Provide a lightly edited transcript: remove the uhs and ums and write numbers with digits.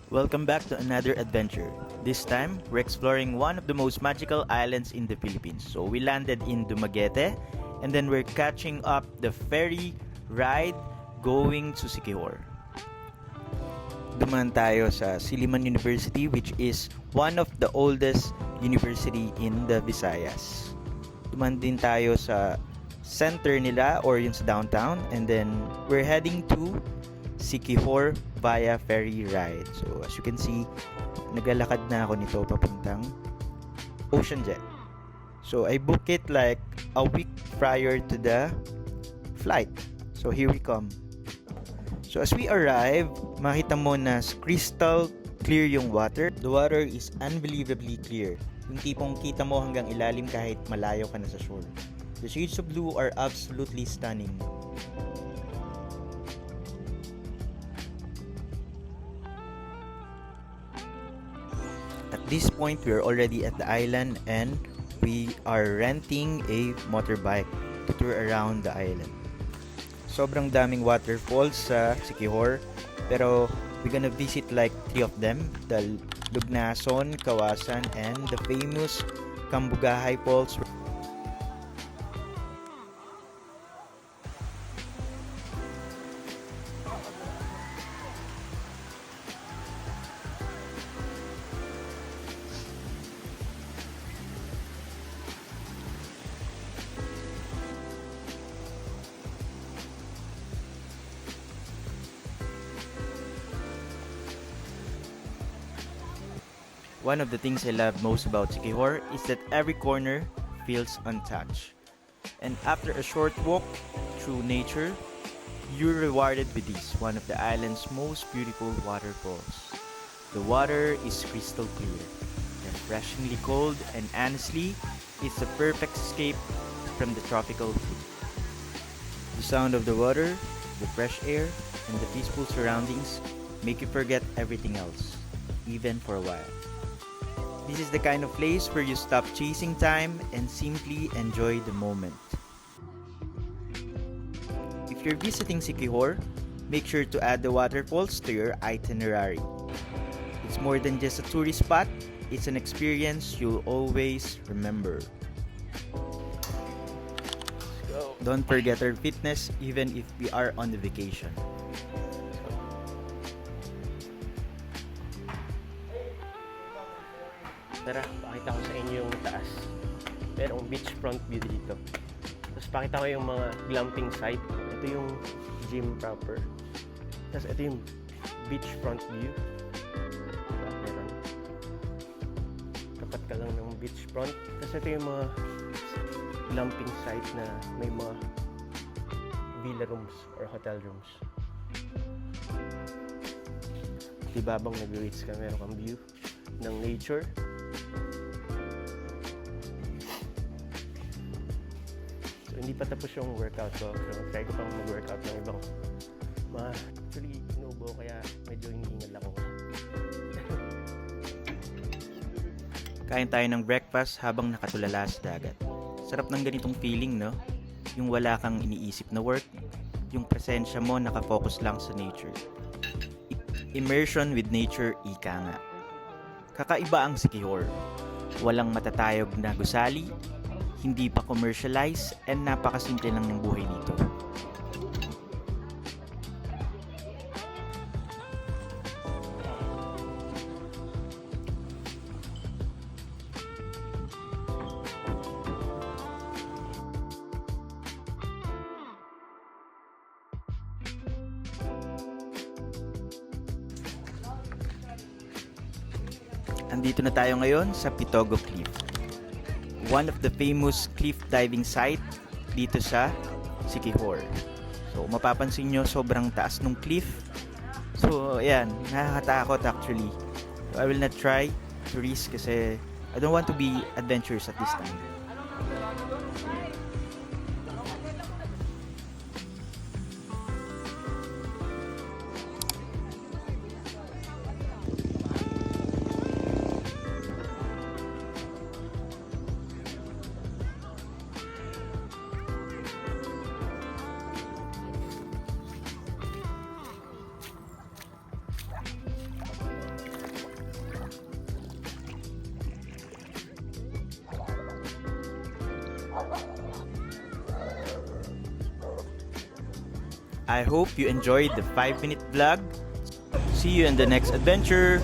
Welcome back to another adventure. This time, we're exploring one of the most magical islands in the Philippines. So we landed in Dumaguete and then we're catching up the ferry ride going to Siquijor. Dumaan tayo sa Silliman University, which is one of the oldest university in the Visayas. Dumaan din tayo sa center nila or yung sa downtown, and then we're heading to Siquijor via ferry ride. So as you can see, naglalakad na ako nito papuntang Ocean Jet. So I booked it like a week prior to the flight. So here we come. So as we arrive, makita mo na crystal clear yung water. The water is unbelievably clear. Yung tipong kita mo hanggang ilalim kahit malayo ka na sa shore. The shades of blue are absolutely stunning. At this point, we are already at the island and we are renting a motorbike to tour around the island. Sobrang daming waterfalls sa Siquijor, pero we're gonna visit like 3 of them: the Lugnason, Kawasan, and the famous Cambugahay Falls. One of the things I love most about Siquijor is that every corner feels untouched. And after a short walk through nature, you're rewarded with this, one of the island's most beautiful waterfalls. The water is crystal clear, refreshingly cold, and honestly, it's a perfect escape from the tropical heat. The sound of the water, the fresh air, and the peaceful surroundings make you forget everything else, even for a while. This is the kind of place where you stop chasing time and simply enjoy the moment. If you're visiting Siquijor, make sure to add the waterfalls to your itinerary. It's more than just a tourist spot, it's an experience you'll always remember. Don't forget our fitness even if we are on the vacation. Tara, pakita ko sa inyo yung taas. Merong beachfront view dito. Tapos pakita ko yung mga glamping site. Ito yung gym proper. Tapos ito yung beachfront view. Meron. Tapat ka lang ng beachfront. Tapos ito yung mga glamping site na may mga villa rooms or hotel rooms. Diba bang nag-reach ka, meron kang view ng nature. Hindi pa tapos yung workout ko. So, try ko pang mag-workout ng ibang actually, inubo kaya medyo hingal ako. Kain tayo ng breakfast habang nakatulala sa dagat. Sarap ng ganitong feeling, no? Yung wala kang iniisip na work, yung presensya mo nakafocus lang sa nature. Immersion with nature, ika nga. Kakaiba ang Siquijor. Walang matatayog na gusali, hindi pa commercialized, and napakasimple lang ng buhay dito. Andito na tayo ngayon sa Pitogo Cliff, one of the famous cliff diving site dito sa Siquijor. So mapapansin nyo, sobrang taas ng cliff. So ayan, nakakatakot actually. So, I will not try to risk kasi I don't want to be adventurous at this time. I hope you enjoyed the 5-minute vlog. See you in the next adventure.